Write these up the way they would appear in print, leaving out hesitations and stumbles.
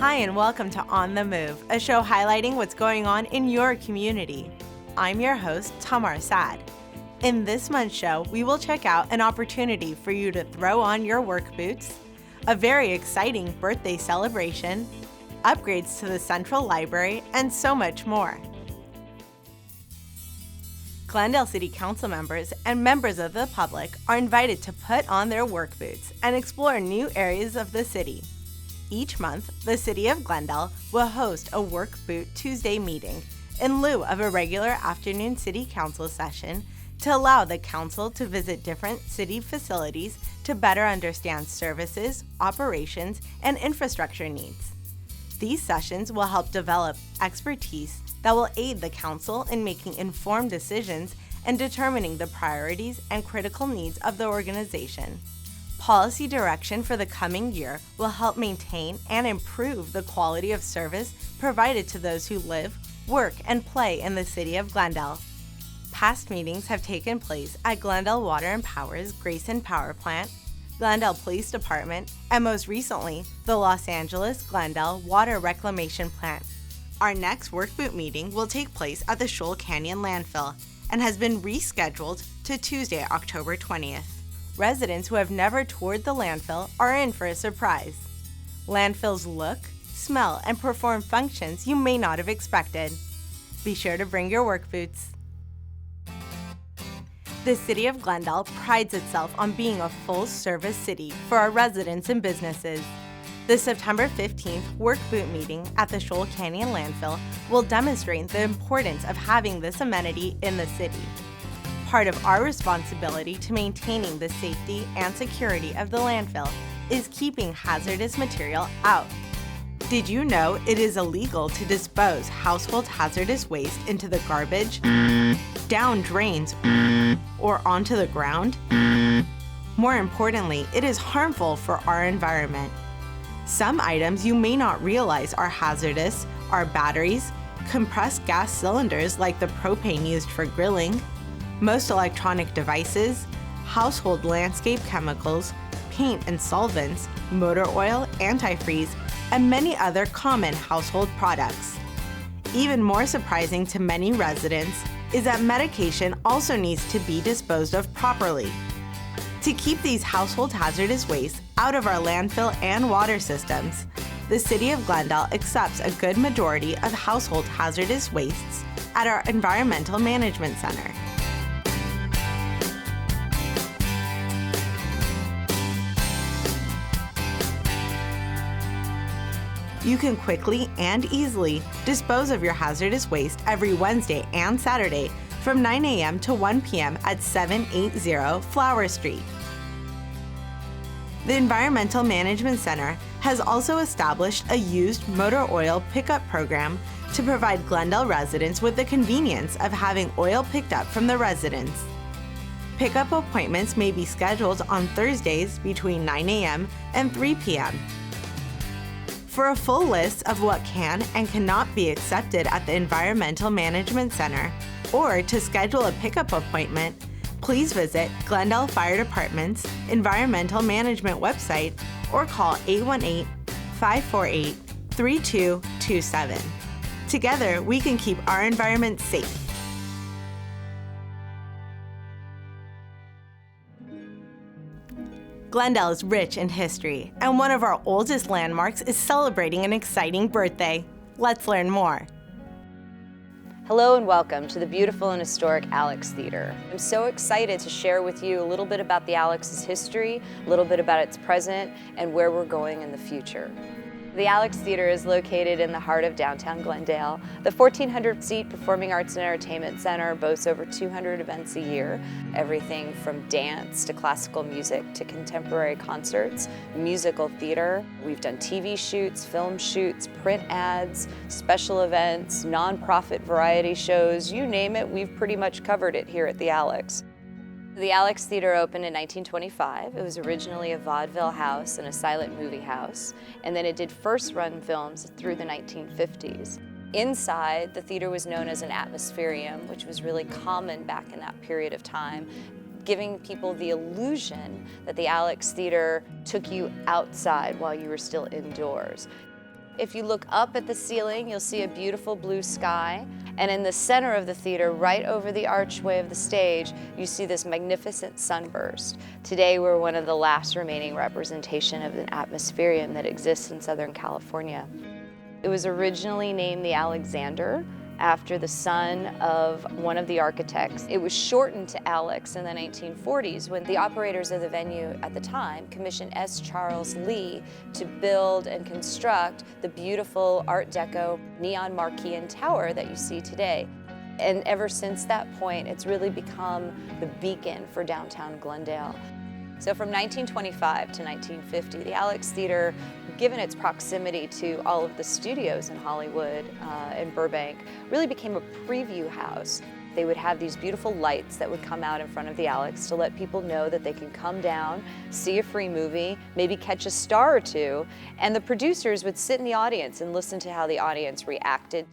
Hi and welcome to On the Move, a show highlighting what's going on in your community. I'm your host, Tamar Sad. In this month's show, we will check out an opportunity for you to throw on your work boots, a very exciting birthday celebration, upgrades to the Central Library, and so much more. Glendale City Council members and members of the public are invited to put on their work boots and explore new areas of the city. Each month, the City of Glendale will host a Workboot Tuesday meeting in lieu of a regular afternoon City Council session to allow the Council to visit different city facilities to better understand services, operations, and infrastructure needs. These sessions will help develop expertise that will aid the Council in making informed decisions and determining the priorities and critical needs of the organization. Policy direction for the coming year will help maintain and improve the quality of service provided to those who live, work, and play in the City of Glendale. Past meetings have taken place at Glendale Water and Power's Grayson Power Plant, Glendale Police Department, and most recently, the Los Angeles Glendale Water Reclamation Plant. Our next Workboot meeting will take place at the Shoal Canyon Landfill and has been rescheduled to Tuesday, October 20th. Residents who have never toured the landfill are in for a surprise. Landfills look, smell, and perform functions you may not have expected. Be sure to bring your work boots. The City of Glendale prides itself on being a full-service city for our residents and businesses. The September 15th Workboot meeting at the Shoal Canyon Landfill will demonstrate the importance of having this amenity in the city. Part of our responsibility to maintaining the safety and security of the landfill is keeping hazardous material out. Did you know it is illegal to dispose household hazardous waste into the garbage, down drains, or onto the ground? More importantly, it is harmful for our environment. Some items you may not realize are hazardous are batteries, compressed gas cylinders like the propane used for grilling, most electronic devices, household landscape chemicals, paint and solvents, motor oil, antifreeze, and many other common household products. Even more surprising to many residents is that medication also needs to be disposed of properly. To keep these household hazardous waste out of our landfill and water systems, the City of Glendale accepts a good majority of household hazardous wastes at our Environmental Management Center. You can quickly and easily dispose of your hazardous waste every Wednesday and Saturday from 9 a.m. to 1 p.m. at 780 Flower Street. The Environmental Management Center has also established a used motor oil pickup program to provide Glendale residents with the convenience of having oil picked up from the residents. Pickup appointments may be scheduled on Thursdays between 9 a.m. and 3 p.m. For a full list of what can and cannot be accepted at the Environmental Management Center, or to schedule a pickup appointment, please visit Glendale Fire Department's Environmental Management website or call 818-548-3227. Together, we can keep our environment safe. Glendale is rich in history, and one of our oldest landmarks is celebrating an exciting birthday. Let's learn more. Hello and welcome to the beautiful and historic Alex Theater. I'm so excited to share with you a little bit about the Alex's history, a little bit about its present, and where we're going in the future. The Alex Theater is located in the heart of downtown Glendale. The 1,400-seat Performing Arts and Entertainment Center boasts over 200 events a year, everything from dance to classical music to contemporary concerts, musical theater. We've done TV shoots, film shoots, print ads, special events, nonprofit variety shows, you name it, we've pretty much covered it here at the Alex. The Alex Theater opened in 1925. It was originally a vaudeville house and a silent movie house, and then it did first-run films through the 1950s. Inside, the theater was known as an atmosphereum, which was really common back in that period of time, giving people the illusion that the Alex Theater took you outside while you were still indoors. If you look up at the ceiling, you'll see a beautiful blue sky. And in the center of the theater, right over the archway of the stage, you see this magnificent sunburst. Today, we're one of the last remaining representation of an atmospherium that exists in Southern California. It was originally named the Alexander, after the son of one of the architects. It was shortened to Alex in the 1940s when the operators of the venue at the time commissioned S. Charles Lee to build and construct the beautiful Art Deco neon marquee tower that you see today. And ever since that point, it's really become the beacon for downtown Glendale. So from 1925 to 1950, the Alex Theater, given its proximity to all of the studios in Hollywood and Burbank, really became a preview house. They would have these beautiful lights that would come out in front of the Alex to let people know that they can come down, see a free movie, maybe catch a star or two, and the producers would sit in the audience and listen to how the audience reacted.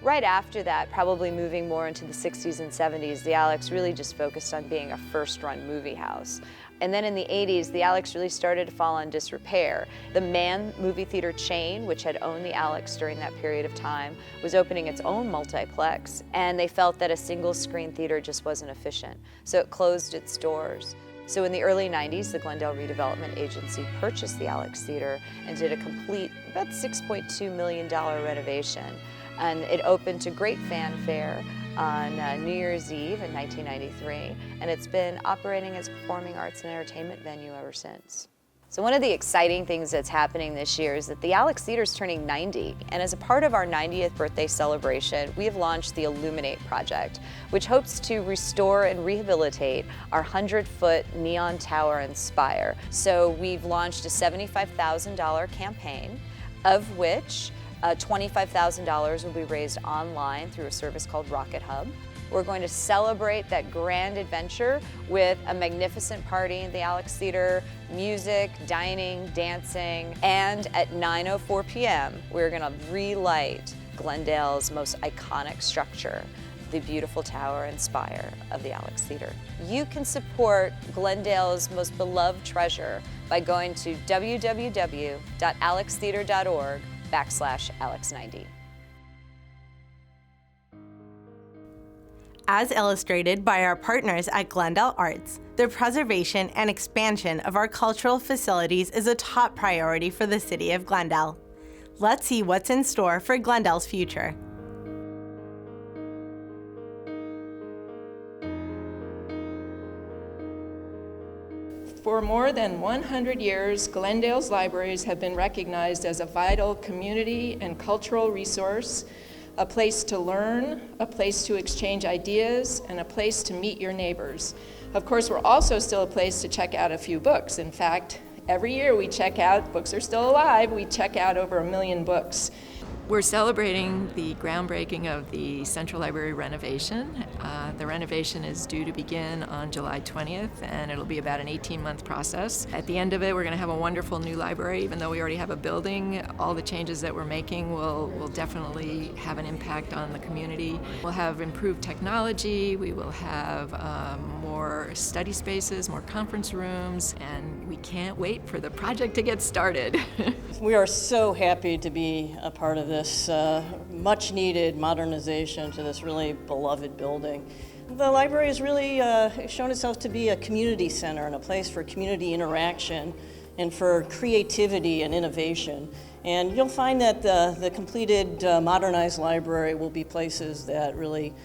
Right after that, probably moving more into the 60s and 70s, the Alex really just focused on being a first-run movie house. And then in the 80s, the Alex really started to fall on disrepair. The Mann movie theater chain, which had owned the Alex during that period of time, was opening its own multiplex, and they felt that a single-screen theater just wasn't efficient, so it closed its doors. So in the early 90s, the Glendale Redevelopment Agency purchased the Alex Theater and did a complete, about $6.2 million renovation. And it opened to great fanfare on New Year's Eve in 1993, and it's been operating as a performing arts and entertainment venue ever since. So one of the exciting things that's happening this year is that the Alex Theater is turning 90, and as a part of our 90th birthday celebration, we have launched the Illuminate Project, which hopes to restore and rehabilitate our 100-foot neon tower and spire. So we've launched a $75,000 campaign, of which $25,000 will be raised online through a service called Rocket Hub. We're going to celebrate that grand adventure with a magnificent party in the Alex Theater, music, dining, dancing, and at 9:04 p.m., we're going to relight Glendale's most iconic structure, the beautiful tower and spire of the Alex Theater. You can support Glendale's most beloved treasure by going to www.alextheater.org/Alex90. As illustrated by our partners at Glendale Arts, the preservation and expansion of our cultural facilities is a top priority for the City of Glendale. Let's see what's in store for Glendale's future. For more than 100 years, Glendale's libraries have been recognized as a vital community and cultural resource, a place to learn, a place to exchange ideas, and a place to meet your neighbors. Of course, we're also still a place to check out a few books. In fact, every year we check out, books are still alive, we check out over 1 million books. We're celebrating the groundbreaking of the Central Library renovation. The renovation is due to begin on July 20th, and it'll be about an 18-month process. At the end of it, we're going to have a wonderful new library. Even though we already have a building, all the changes that we're making will definitely have an impact on the community. We'll have improved technology, we will have more study spaces, more conference rooms, and we can't wait for the project to get started. We are so happy to be a part of this much-needed modernization to this really beloved building. The library has really shown itself to be a community center and a place for community interaction and for creativity and innovation. And you'll find that the completed modernized library will be places that really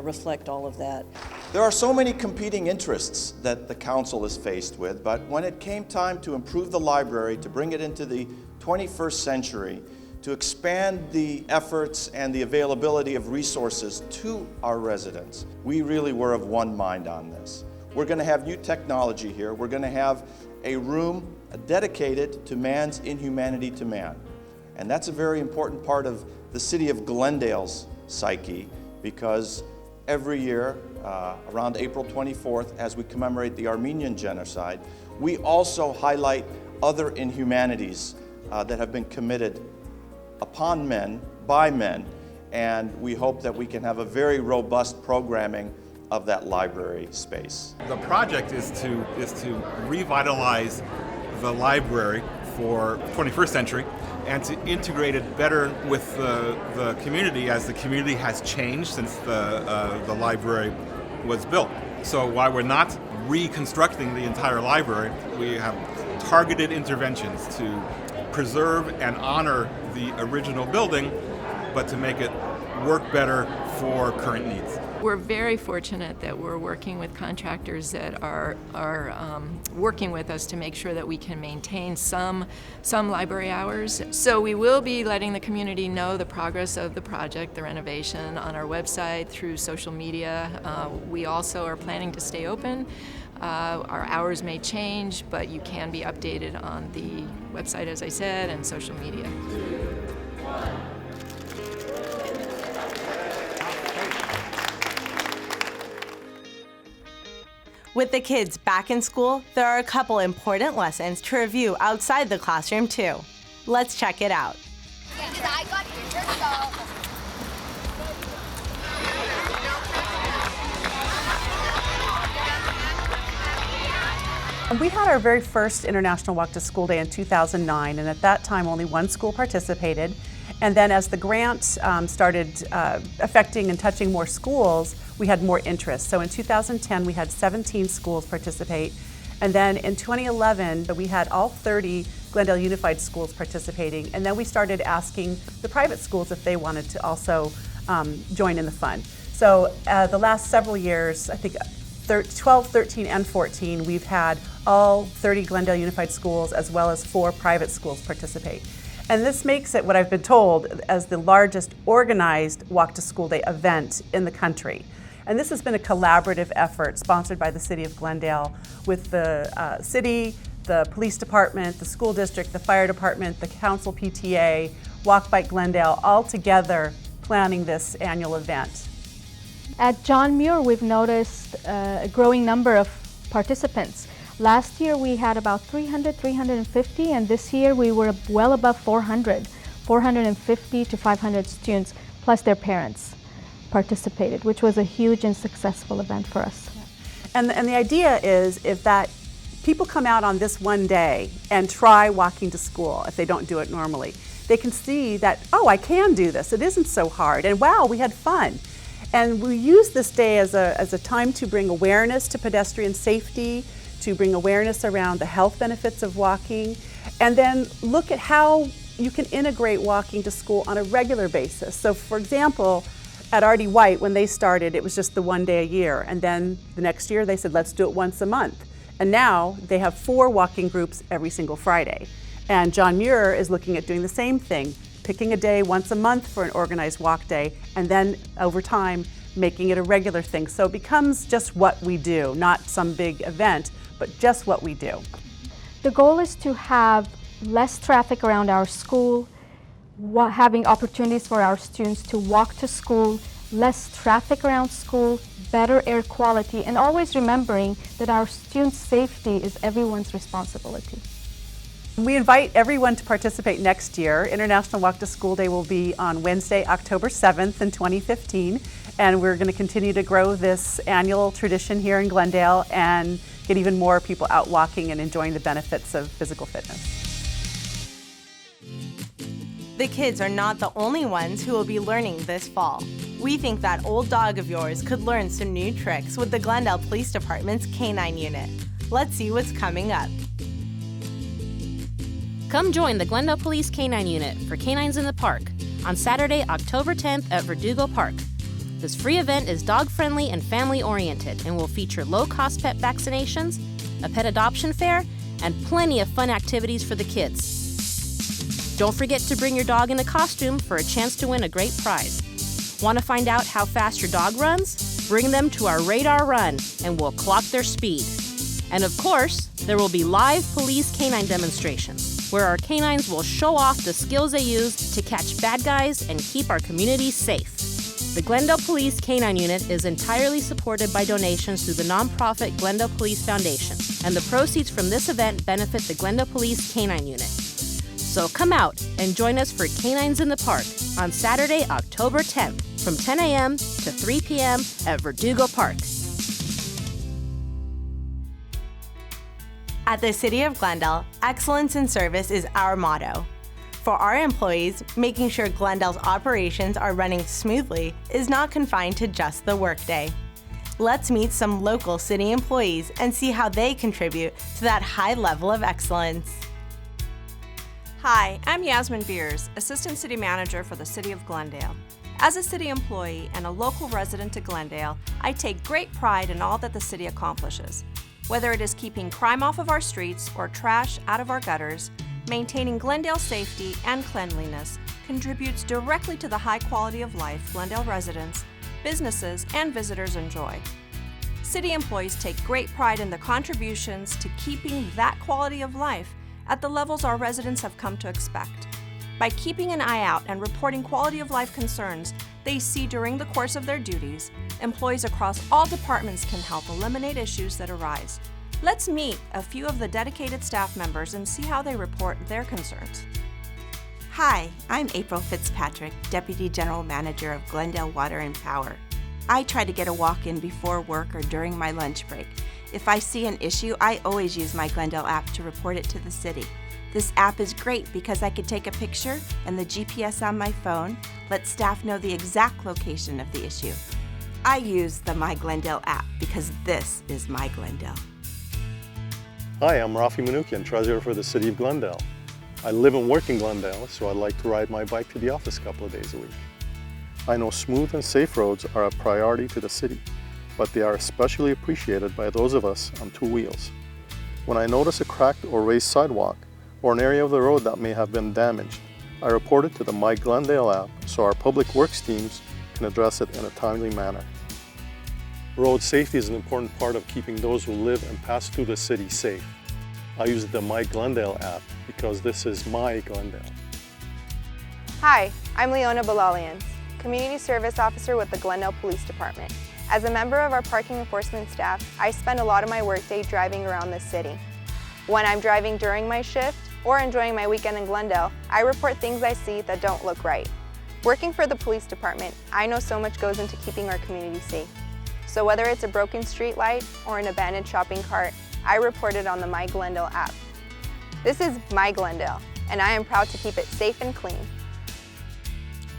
reflect all of that. There are so many competing interests that the council is faced with, but when it came time to improve the library, to bring it into the 21st century, to expand the efforts and the availability of resources to our residents, we really were of one mind on this. We're going to have new technology here. We're going to have a room dedicated to man's inhumanity to man. And that's a very important part of the city of Glendale's psyche, because every year, around April 24th, as we commemorate the Armenian genocide, we also highlight other inhumanities that have been committed upon men, by men, and we hope that we can have a very robust programming of that library space. The project is to revitalize the library for 21st century and to integrate it better with the community, as the community has changed since the library was built. So while we're not reconstructing the entire library, we have targeted interventions to preserve and honor the original building, but to make it work better for current needs. We're very fortunate that we're working with contractors that are working with us to make sure that we can maintain some library hours. So we will be letting the community know the progress of the project, the renovation, on our website, through social media. We also are planning to stay open. Our hours may change, but you can be updated on the website, as I said, and social media. With the kids back in school, there are a couple important lessons to review outside the classroom too. Let's check it out. We had our very first International Walk to School Day in 2009, and at that time only one school participated. And then as the grant started affecting and touching more schools, we had more interest. So in 2010, we had 17 schools participate. And then in 2011, we had all 30 Glendale Unified schools participating. And then we started asking the private schools if they wanted to also join in the fun. So the last several years, I think 12, 13, and 14, we've had all 30 Glendale Unified schools as well as 4 private schools participate. And this makes it, what I've been told, as the largest organized Walk to School Day event in the country. And this has been a collaborative effort sponsored by the City of Glendale with the city, the police department, the school district, the fire department, the council PTA, Walk Bike Glendale, all together planning this annual event. At John Muir, we've noticed a growing number of participants. Last year we had about 350, and this year we were well above 450 to 500 students, plus their parents participated, which was a huge and successful event for us. And the idea is if that people come out on this one day and try walking to school, if they don't do it normally, they can see that, oh, I can do this, it isn't so hard, and wow, we had fun. And we use this day as a time to bring awareness to pedestrian safety, to bring awareness around the health benefits of walking, and then look at how you can integrate walking to school on a regular basis. So for example, at R.D. White, when they started, it was just the one day a year, and then the next year they said, let's do it once a month. And now they have 4 walking groups every single Friday. And John Muir is looking at doing the same thing, picking a day once a month for an organized walk day, and then over time, making it a regular thing. So it becomes just what we do, not some big event, but just what we do. The goal is to have less traffic around our school, having opportunities for our students to walk to school, less traffic around school, better air quality, and always remembering that our students' safety is everyone's responsibility. We invite everyone to participate next year. International Walk to School Day will be on Wednesday, October 7th in 2015, and we're going to continue to grow this annual tradition here in Glendale and get even more people out walking and enjoying the benefits of physical fitness. The kids are not the only ones who will be learning this fall. We think that old dog of yours could learn some new tricks with the Glendale Police Department's Canine Unit. Let's see what's coming up. Come join the Glendale Police Canine Unit for Canines in the Park on Saturday, October 10th at Verdugo Park. This free event is dog-friendly and family-oriented and will feature low-cost pet vaccinations, a pet adoption fair, and plenty of fun activities for the kids. Don't forget to bring your dog in a costume for a chance to win a great prize. Want to find out how fast your dog runs? Bring them to our Radar Run and we'll clock their speed. And of course, there will be live police canine demonstrations, where our canines will show off the skills they use to catch bad guys and keep our community safe. The Glendale Police Canine Unit is entirely supported by donations through the nonprofit Glendale Police Foundation, and the proceeds from this event benefit the Glendale Police Canine Unit. So come out and join us for Canines in the Park on Saturday, October 10th from 10 a.m. to 3 p.m. at Verdugo Park. At the City of Glendale, excellence in service is our motto. For our employees, making sure Glendale's operations are running smoothly is not confined to just the workday. Let's meet some local city employees and see how they contribute to that high level of excellence. Hi, I'm Yasmin Beers, Assistant City Manager for the City of Glendale. As a city employee and a local resident to Glendale, I take great pride in all that the city accomplishes. Whether it is keeping crime off of our streets or trash out of our gutters, maintaining Glendale safety and cleanliness contributes directly to the high quality of life Glendale residents, businesses, and visitors enjoy. City employees take great pride in their contributions to keeping that quality of life at the levels our residents have come to expect. By keeping an eye out and reporting quality of life concerns they see during the course of their duties, employees across all departments can help eliminate issues that arise. Let's meet a few of the dedicated staff members and see how they report their concerns. Hi, I'm April Fitzpatrick, Deputy General Manager of Glendale Water and Power. I try to get a walk-in before work or during my lunch break. If I see an issue, I always use MyGlendale app to report it to the city. This app is great because I can take a picture and the GPS on my phone lets staff know the exact location of the issue. I use the MyGlendale app because this is MyGlendale. Hi, I'm Rafi Manoukian, Treasurer for the City of Glendale. I live and work in Glendale, so I like to ride my bike to the office a couple of days a week. I know smooth and safe roads are a priority to the city, but they are especially appreciated by those of us on two wheels. When I notice a cracked or raised sidewalk or an area of the road that may have been damaged, I report it to the MyGlendale app so our public works teams can address it in a timely manner. Road safety is an important part of keeping those who live and pass through the city safe. I use the MyGlendale app because this is my Glendale. Hi, I'm Leona Balalians, Community Service Officer with the Glendale Police Department. As a member of our parking enforcement staff, I spend a lot of my workday driving around the city. When I'm driving during my shift or enjoying my weekend in Glendale, I report things I see that don't look right. Working for the police department, I know so much goes into keeping our community safe. So whether it's a broken street light or an abandoned shopping cart, I report it on the MyGlendale app. This is MyGlendale, and I am proud to keep it safe and clean.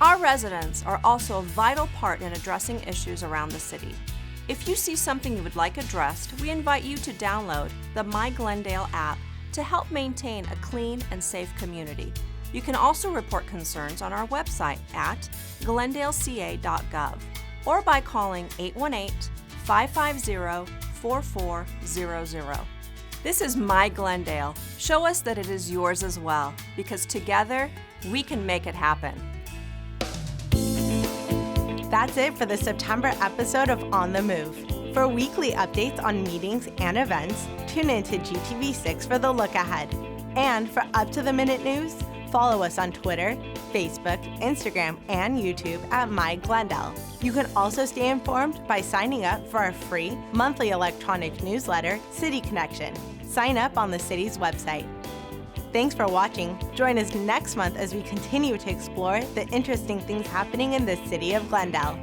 Our residents are also a vital part in addressing issues around the city. If you see something you would like addressed, we invite you to download the MyGlendale app to help maintain a clean and safe community. You can also report concerns on our website at glendaleca.gov or by calling 818-550-4400. This is MyGlendale. Show us that it is yours as well, because together we can make it happen. That's it for the September episode of On the Move. For weekly updates on meetings and events, tune in to GTV6 for the look ahead. And for up-to-the-minute news, follow us on Twitter, Facebook, Instagram, and YouTube at MyGlendale. You can also stay informed by signing up for our free monthly electronic newsletter, City Connection. Sign up on the city's website. Thanks for watching. Join us next month as we continue to explore the interesting things happening in the city of Glendale.